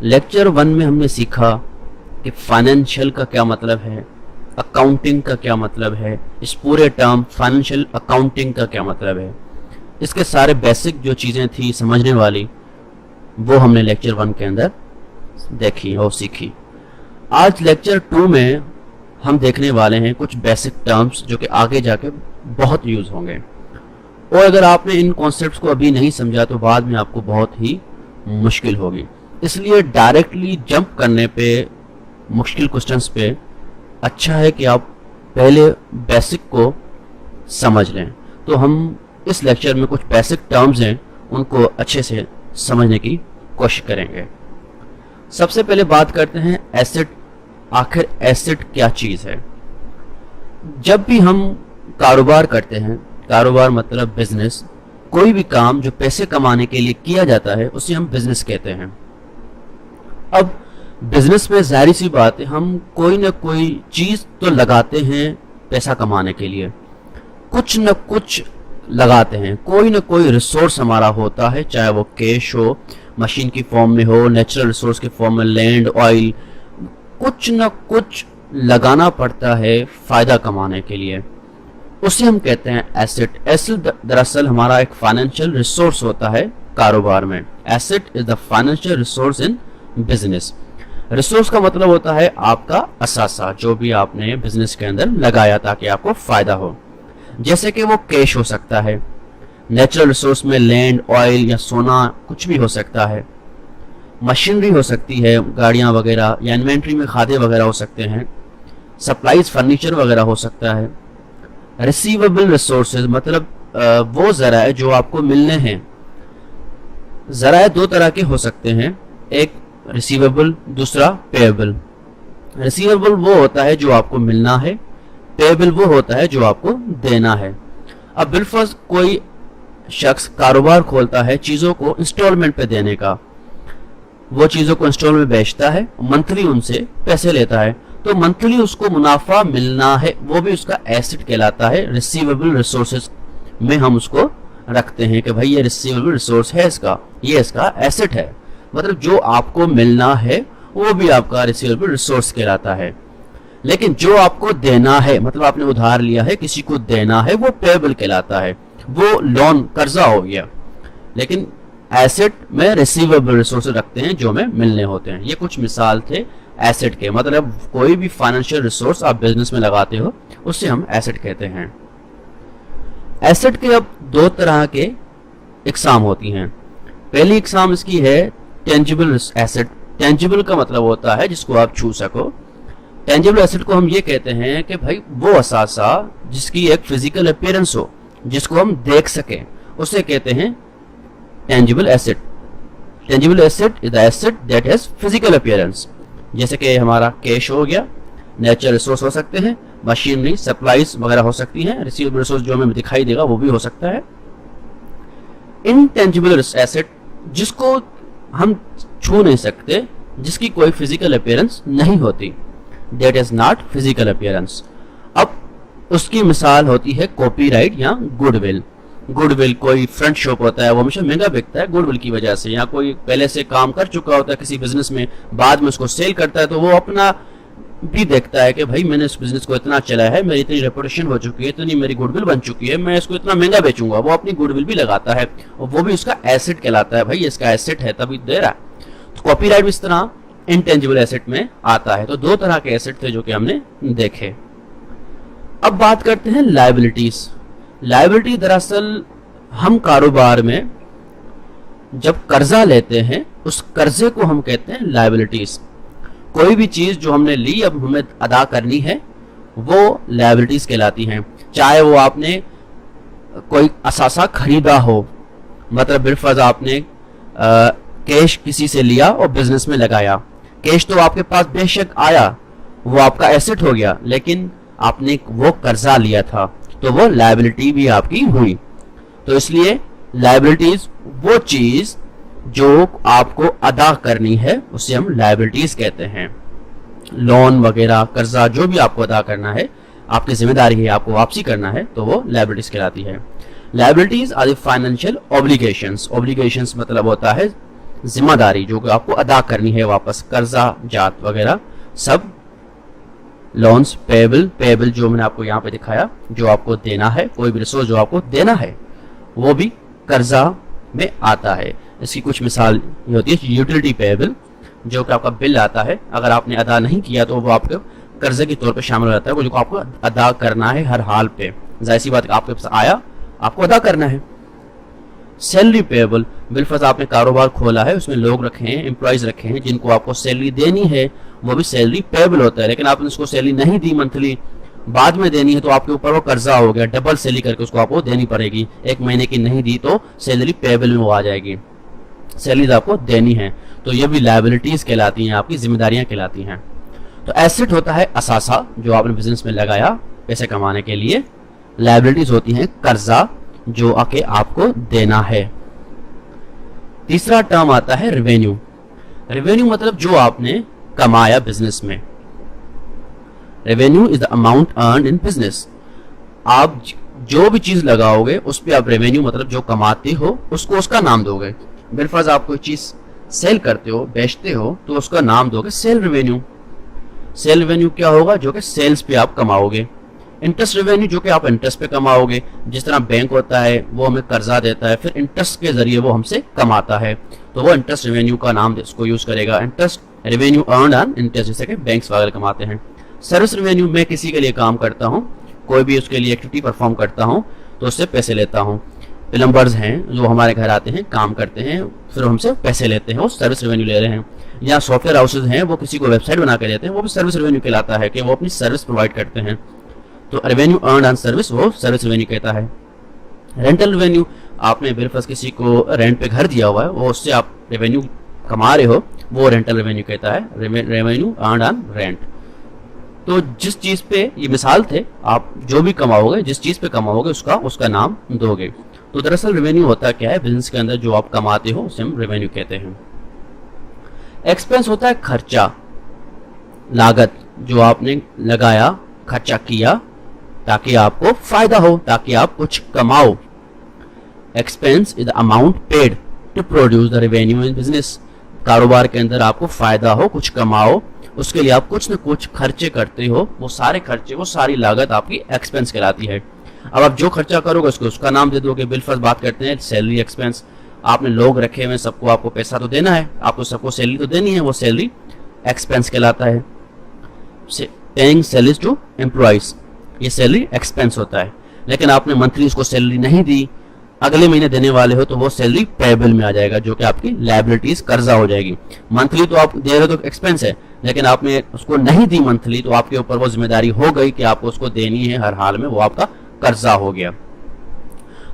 Lecture 1 में हमने सीखा कि फाइनेंशियल का क्या मतलब है, अकाउंटिंग का क्या मतलब है, इस पूरे टर्म फाइनेंशियल अकाउंटिंग का क्या मतलब है, इसके सारे बेसिक जो चीज़ें थी समझने वाली वो हमने लेक्चर 1 के अंदर देखी और सीखी। आज लेक्चर 2 में हम देखने वाले हैं कुछ बेसिक टर्म्स जो कि आगे जाके बहुत यूज़ होंगे, और अगर आपने इन कॉन्सेप्ट्स को अभी नहीं समझा तो बाद में आपको बहुत ही मुश्किल होगी। इसलिए डायरेक्टली जंप करने पे मुश्किल क्वेश्चंस पे अच्छा है कि आप पहले बेसिक को समझ लें। तो हम इस लेक्चर में कुछ बेसिक टर्म्स हैं उनको अच्छे से समझने की कोशिश करेंगे। सबसे पहले बात करते हैं एसेट। आखिर एसेट क्या चीज़ है? जब भी हम कारोबार करते हैं, कारोबार मतलब बिजनेस, कोई भी काम जो पैसे कमाने के लिए किया जाता है उसे हम बिजनेस कहते हैं। अब बिजनेस में जाहिर सी बात है हम कोई ना कोई चीज़ तो लगाते हैं पैसा कमाने के लिए, कुछ न कुछ लगाते हैं, कोई ना कोई रिसोर्स हमारा होता है, चाहे वो कैश हो, मशीन की फॉर्म में हो, नेचुरल रिसोर्स की फॉर्म में लैंड, ऑयल, कुछ न कुछ लगाना पड़ता है फायदा कमाने के लिए, उसे हम कहते हैं एसेट। एसेट दरअसल हमारा एक फाइनेंशियल रिसोर्स होता है कारोबार में। Asset is the financial resource in business. Resource का मतलब होता है आपका असासा, जो भी आपने बिजनेस के अंदर लगाया ताकि आपको फायदा हो। जैसे कि वो कैश हो सकता है, नेचुरल रिसोर्स में लैंड, ऑयल या सोना कुछ भी हो सकता है, मशीनरी हो सकती है, गाड़ियां वगैरह, या इन्वेंट्री में खादे वगैरह हो सकते हैं, सप्लाईज फर्नीचर वगैरह हो सकता है। रिसीवेबल रिसोर्सेज मतलब वो ज़राए जो आपको मिलने हैं। ज़राए दो तरह के हो सकते हैं, एक रिसीवेबल, दूसरा पेएबल। रिसीवेबल वो होता है जो आपको मिलना है, पेएबल वो होता है जो आपको देना है। अब बिलफर्ज कोई शख्स कारोबार खोलता है चीज़ों को इंस्टॉलमेंट पे देने का, वो चीज़ों को इंस्टॉलमेंट में बेचता है, मंथली उनसे पैसे लेता है, तो मंथली उसको मुनाफा मिलना है, वो भी उसका एसेट कहलाता है। रिसीवेबल रिसोर्सेज में हम उसको रखते हैं कि भाई ये रिसीवेबल रिसोर्स है, इसका ये इसका एसेट है, मतलब जो आपको मिलना है वो भी आपका रिसीवेबल रिसोर्स कहलाता है। लेकिन जो आपको देना है, मतलब आपने उधार लिया है, किसी को देना है, वो पेएबल कहलाता है, वो लोन कर्जा हो गया। लेकिन एसेट में रिसीवेबल रिसोर्सेज रखते हैं जो हमें मिलने होते हैं। ये कुछ मिसाल थे एसेट के, मतलब कोई भी फाइनेंशियल रिसोर्स आप बिजनेस में लगाते हो उससे हम एसेट कहते हैं। एसेट के अब दो तरह के इकसाम होती हैं। पहली इकसाम इसकी है टेंजिबल एसेट। टेंजिबल का मतलब होता है जिसको आप छू सको। टेंजिबल एसेट को हम ये कहते हैं कि भाई वो असासा जिसकी एक फिजिकल अपीयरेंस हो, जिसको हम देख सकें, उसे कहते हैं tangible asset. Tangible asset is the asset that has physical appearance. जैसे कि हमारा कैश हो गया, नेचुरल रिसोर्स हो सकते हैं, मशीनरी, सप्लाईज वगैरह हो सकती हैं, रिसीवेबल रिसोर्स जो हमें दिखाई देगा वो भी हो सकता है। इनटेंजिबल एसेट जिसको हम छू नहीं सकते, जिसकी कोई फिजिकल अपीयरेंस नहीं होती, that is not physical appearance. अब उसकी मिसाल होती है कॉपीराइट या गुडविल। गुडविल कोई फ्रंट शॉप होता है, वो हमेशा महंगा बिकता है गुडविल की वजह से, या कोई पहले से काम कर चुका होता है किसी बिजनेस में, बाद में उसको सेल करता है, तो वो अपना भी देखता है कि भाई मैंने इस बिजनेस को इतना चलाया है, मेरी इतनी रेपुटेशन हो चुकी है, इतनी मेरी गुडविल बन चुकी है, मैं इसको इतना महंगा बेचूंगा, वो अपनी गुडविल भी लगाता है और वो भी उसका एसेट कहलाता है। भाई इसका एसेट है तभी दे रहा है। तो कॉपीराइट भी इस तरह इनटेंजिबल एसेट में आता है। तो दो तरह के एसेट थे जो कि हमने देखे। अब बात करते हैं लायबिलिटीज। लायबिलिटी दरअसल हम कारोबार में जब कर्जा लेते हैं उस कर्जे को हम कहते हैं लायबिलिटीज। कोई भी चीज जो हमने ली अब हमें अदा करनी है वो लायबिलिटीज कहलाती हैं। चाहे वो आपने कोई असासा खरीदा हो, मतलब बिलफर्ज आपने कैश किसी से लिया और बिजनेस में लगाया, कैश तो आपके पास बेशक आया, वो आपका एसेट हो गया, लेकिन आपने वो कर्जा लिया था तो वो लायबिलिटी भी आपकी हुई। तो इसलिए लायबिलिटीज वो चीज जो आपको अदा करनी है उसे हम लायबिलिटीज कहते हैं। लोन वगैरह, कर्जा जो भी आपको अदा करना है, आपकी जिम्मेदारी है, आपको वापसी करना है, तो वो लायबिलिटीज कहलाती है। Liabilities are the financial obligations. Obligations मतलब होता है जिम्मेदारी जो कि आपको अदा करनी है वापस, कर्जा जात वगैरह सब, लोन्स पेबल जो मैंने आपको यहाँ पे दिखाया, जो आपको देना है, कोई भी रिसोर्स जो आपको देना है वो भी कर्जा में आता है। इसकी कुछ मिसाल ये होती है यूटिलिटी पेबल, जो कि आपका बिल आता है, अगर आपने अदा नहीं किया तो वो आपके कर्जे के तौर पे शामिल हो जाता है, वो जो आपको अदा करना है हर हाल पे, जाहिर सी बात आपके पास आया आपको अदा करना है। सैलरी पेबल, बिलफर्ज आपने कारोबार खोला है, उसमें लोग रखे हैं, एम्प्लॉयज रखे हैं जिनको आपको सैलरी देनी है, वो भी सैलरी पेबल होता है। लेकिन आपने उसको सैलरी नहीं दी मंथली, बाद में देनी है, तो आपके ऊपर वो कर्जा हो गया, डबल सैलरी करके उसको आपको देनी पड़ेगी। एक महीने की नहीं दी तो सैलरी पेबल में वो आ जाएगी, सैलरी आपको देनी है। तो ये भी लायबिलिटीज कहलाती हैं, आपकी जिम्मेदारियां कहलाती हैं। तो एसेट होता है असासा जो आपने बिजनेस में लगाया पैसे कमाने के लिए। लायबिलिटीज होती हैं कर्जा जो आके आपको देना है। तीसरा टर्म आता है रेवेन्यू। रेवेन्यू मतलब जो आपने कमाया बिजनेस में। Revenue is the amount earned in business. आप जो भी चीज लगाओगे उस पे आप रेवेन्यू मतलब जो कमाते हो उसको उसका नाम दोगे। बिलफर्ज आप कोई चीज सेल करते हो, बेचते हो, तो उसका नाम दोगे सेल रेवेन्यू। सेल रेवेन्यू क्या होगा? जो कि सेल्स पे आप कमाओगे। इंटरेस्ट रेवेन्यू जो कि आप इंटरेस्ट पे कमाओगे। जिस तरह बैंक होता है वो हमें कर्जा देता है, फिर इंटरेस्ट के जरिए वो हमसे कमाता है, तो वो इंटरेस्ट रेवेन्यू का नाम उसको यूज करेगा। Interest revenue earned on interest, जैसे कि बैंक्स वगैरह कमाते हैं। सर्विस रेवेन्यू, मैं किसी के लिए काम करता हूँ, कोई भी उसके लिए एक्टिविटी परफॉर्म करता हूँ तो उससे पैसे लेता हूँ। प्लम्बर्स हैं जो हमारे घर आते हैं, काम करते हैं, फिर हमसे पैसे लेते हैं, वो सर्विस रेवेन्यू ले रहे हैं। या सॉफ्टवेयर हाउसेज हैं, वो किसी को वेबसाइट बना के देते हैं, वो भी सर्विस रेवेन्यू कहलाता है कि वो अपनी सर्विस प्रोवाइड करते हैं। तो रेवेन्यू अर्न्ड ऑन सर्विस वो सर्विस रेवेन्यू कहता है। रेंटल रेवेन्यू, आपने बिलफर्ज किसी को रेंट पे घर दिया हुआ है, वो उससे आप रेवेन्यू कमा रहे हो, वो रेंटल रेवेन्यू कहता है। Revenue earned on rent. तो जिस चीज पे, ये मिसाल थे, आप जो भी कमाओगे, जिस चीज पे कमाओगे उसका नाम दोगे। तो दरअसल रेवेन्यू होता क्या है? बिजनेस के अंदर जो आप कमाते हो उसे हम रेवेन्यू कहते हैं। एक्सपेंस होता है खर्चा, लागत जो आपने लगाया, खर्चा किया ताकि आपको फायदा हो, ताकि आप कुछ कमाओ। Expense is the amount paid to produce the revenue in business. कारोबार के अंदर आपको फायदा हो, कुछ कमाओ, उसके लिए आप कुछ न कुछ खर्चे करते हो, वो सारे खर्चे, वो सारी लागत आपकी एक्सपेंस कहलाती है। अब आप जो खर्चा करोगे उसका नाम दे दोगे। बिलफर्ज बात करते हैं सैलरी एक्सपेंस। आपने लोग रखे हुए, सबको आपको पैसा तो देना है, आपको सबको सैलरी तो देनी है, वो सैलरी एक्सपेंस कहलाता है। पेइंग सैलरीज टू एम्प्लॉइज, ये सैलरी एक्सपेंस होता है। लेकिन आपने मंथली उसको सैलरी नहीं दी, अगले महीने देने वाले हो, तो वो सैलरी पेबल में आ जाएगा, जो कि आपकी लायबिलिटीज कर्जा हो जाएगी। मंथली तो आप दे रहे हो तो एक्सपेंस है, लेकिन आपने उसको नहीं दी मंथली, तो आपके ऊपर वो जिम्मेदारी हो गई कि आपको उसको देनी है हर हाल में, वो आपका कर्जा हो गया।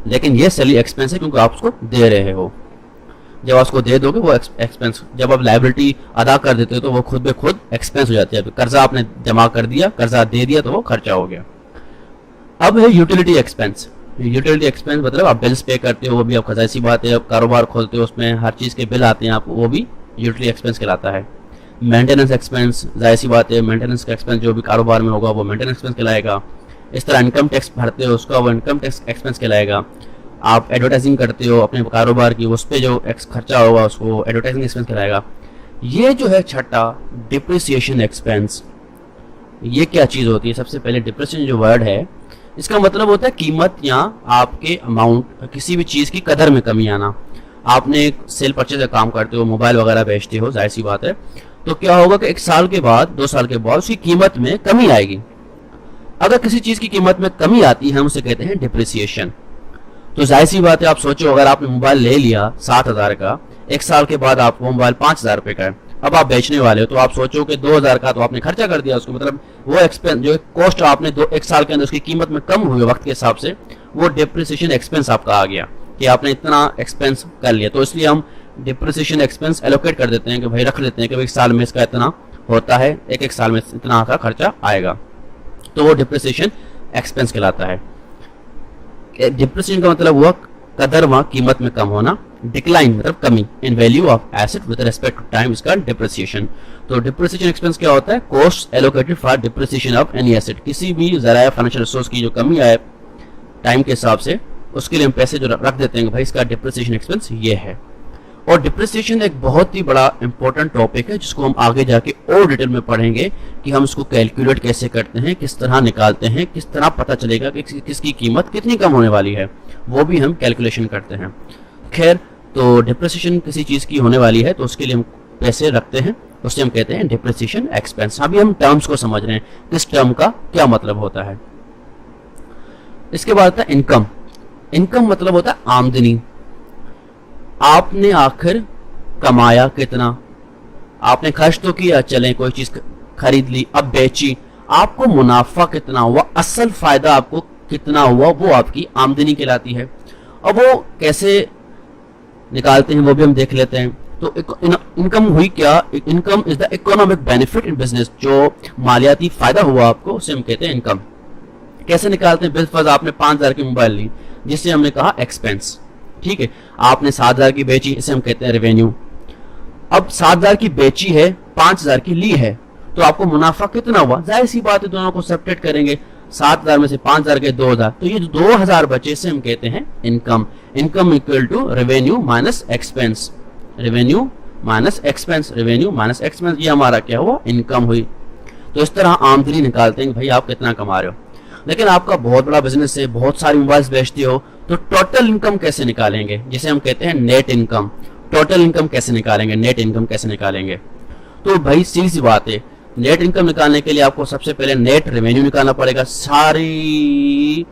लेकिन ये सैलरी एक्सपेंस है क्योंकि आप उसको दे रहे हो। जब आप उसको दे दोगे वो एक्सपेंस, जब आप लायबिलिटी अदा कर देते हो तो वो खुद ब खुद एक्सपेंस हो जाती है। कर्जा आपने जमा कर दिया, कर्जा दे दिया, तो वो खर्चा हो गया। अब है यूटिलिटी एक्सपेंस। यूटिलिटी एक्सपेंस मतलब आप बिल्स पे करते हो, वो भी आप खजाई सी बात है। आप कारोबार खोलते हो, उसमें हर चीज के बिल आते हैं आपको, वो भी यूटिलिटी एक्सपेंस कहलाता है। मेंटेनेंस एक्सपेंस, जाहिर सी बात है, मेंटेनेंस का एक्सपेंस जो भी कारोबार में होगा वो मेंटेनेंस एक्सपेंस कहलाएगा। इस तरह इनकम टैक्स भरते हो, उसका वो इनकम टैक्स एक्सपेंस कहलाएगा। आप एडवर्टाइजिंग करते हो अपने कारोबार की, उस पर जो खर्चा होगा उसको एडवर्टाइजिंग एक्सपेंस कहलाएगा। ये जो है छठा, डिप्रिसिएशन एक्सपेंस। ये क्या चीज होती है? सबसे पहले डिप्रिसिएशन जो वर्ड है, इसका मतलब होता है कीमत या आपके अमाउंट, किसी भी चीज की कदर में कमी आना। आपने एक सेल परचेज का काम करते हो, मोबाइल वगैरह बेचते हो, जाहिर सी बात है, तो क्या होगा कि 1 साल के बाद, 2 साल के बाद उसकी कीमत में कमी आएगी। अगर किसी चीज की कीमत में कमी आती है, हम उसे कहते हैं डिप्रिसिएशन। तो जाहिर सी बात है, आप सोचो अगर आपने मोबाइल ले लिया 7,000 का, 1 साल के बाद आपको मोबाइल 5,000 रुपए का है, अब आप बेचने वाले हो, तो आप सोचो कि 2,000 का तो आपने खर्चा कर दिया उसको, मतलब वो एक्सपेंस जो कॉस्ट आपने 1 साल के अंदर उसकी कीमत में कम हुई वक्त के हिसाब से, वो डिप्रिसिएशन एक्सपेंस आपका आ गया कि आपने इतना एक्सपेंस कर लिया। तो इसलिए हम डिप्रिसिएशन एक्सपेंस एलोकेट कर देते हैं कि भाई रख लेते हैं कि 1 साल में इसका इतना होता है, एक साल में इतना का खर्चा आएगा, तो वो डिप्रिसिएशन एक्सपेंस कहलाता है। डिप्रिसिएशन का मतलब हुआ कदर व कीमत में कम होना। डिक्लाइन मतलब कमी in value of asset with respect to time, इसका डिप्रिसिएशन। तो डिप्रिसिएशन एक्सपेंस क्या होता है? Cost allocated for depreciation of any asset. किसी भी जराया फाइनेंशियल रिसोर्स की जो कमी आए टाइम के हिसाब से, उसके लिए हम पैसे जो रख देते हैं भाई इसका डिप्रिसिएशन एक्सपेंस ये है। और डिप्रिसिएशन एक बहुत ही बड़ा इंपॉर्टेंट टॉपिक है जिसको हम आगे जाके और डिटेल में पढ़ेंगे कि हम इसको कैलकुलेट कैसे करते हैं, किस तरह निकालते हैं, किस तरह पता चलेगा कि किसकी कीमत कितनी कम होने वाली है, वो भी हम कैलकुलेशन करते हैं। खैर, तो डिप्रिसिएशन किसी चीज़ की होने वाली है तो उसके लिए हम पैसे रखते हैं, उससे हम कहते हैं डिप्रिसिएशन एक्सपेंस। अभी हम टर्म्स को समझ रहे हैं, किस टर्म का क्या मतलब होता है। इसके बाद आता है इनकम। इनकम मतलब होता है आमदनी। आपने आखिर कमाया कितना, आपने खर्च तो किया, चले कोई चीज खरीद ली, अब बेची, आपको मुनाफा कितना हुआ, असल फायदा आपको कितना हुआ, वो आपकी आमदनी कहलाती है। अब वो कैसे निकालते हैं वो भी हम देख लेते हैं। तो इनकम हुई क्या? Income is the economic benefit in business. जो मालियाती फायदा हुआ आपको उसे हम कहते हैं इनकम। कैसे निकालते हैं? बिलफर्ज आपने 5,000 की मोबाइल ली, जिसे हमने कहा एक्सपेंस, ठीक है। आपने 7,000 की बेची, इसे हम कहते हैं रेवेन्यू। अब 7,000 की बेची है, 5,000 की ली है, तो आपको मुनाफा कितना हुआ? जाहिर सी बात है, दोनों को सब्ट्रैक्ट करेंगे। 7,000 में से 5,000 के 2,000, तो ये जो 2,000 बचे से हम कहते हैं income. Income equal to revenue minus expense, revenue minus expense, revenue minus expense, ये हमारा क्या हुआ? इनकम हुई। तो इस तरह आमदनी निकालते हैं भाई आप कितना कमा रहे हो। लेकिन आपका बहुत बड़ा बिजनेस है, बहुत सारी मोबाइल्स बेचते हो, तो टोटल इनकम कैसे निकालेंगे, जिसे हम कहते हैं नेट इनकम। टोटल इनकम कैसे निकालेंगे, नेट इनकम कैसे निकालेंगे? तो भाई सीधी सी बात है, नेट इनकम निकालने के लिए आपको सबसे पहले नेट रेवेन्यू निकालना पड़ेगा। सारी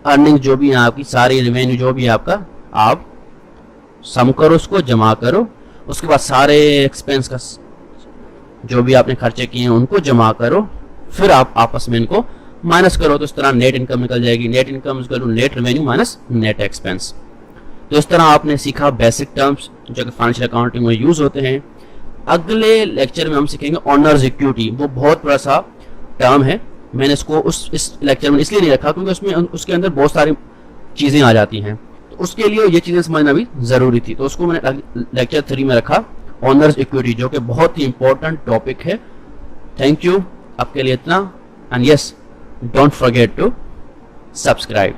अर्निंग जो भी है आपकी, सारी रेवेन्यू जो भी है आपका, आप सम करो, उसको जमा करो। उसके बाद सारे एक्सपेंस का जो भी आपने खर्चे किए हैं उनको जमा करो, फिर आप आपस में इनको माइनस करो, तो इस तरह नेट इनकम निकल जाएगी। Net income is equal to net revenue minus net expense. तो इस तरह आपने सीखा बेसिक टर्म्स जो कि फाइनेंशियल अकाउंटिंग में यूज होते हैं। अगले लेक्चर में हम सीखेंगे ऑनर्स इक्विटी। वो बहुत बड़ा सा टर्म है, मैंने इसको इस लेक्चर में इसलिए नहीं रखा क्योंकि उसमें उसके अंदर बहुत सारी चीजें आ जाती हैं, तो उसके लिए ये चीजें समझना भी जरूरी थी, तो उसको मैंने लेक्चर 3 में रखा, ऑनर्स इक्विटी, जो कि बहुत ही इंपॉर्टेंट टॉपिक है। थैंक यू, आपके लिए इतना, and yes, don't forget to subscribe.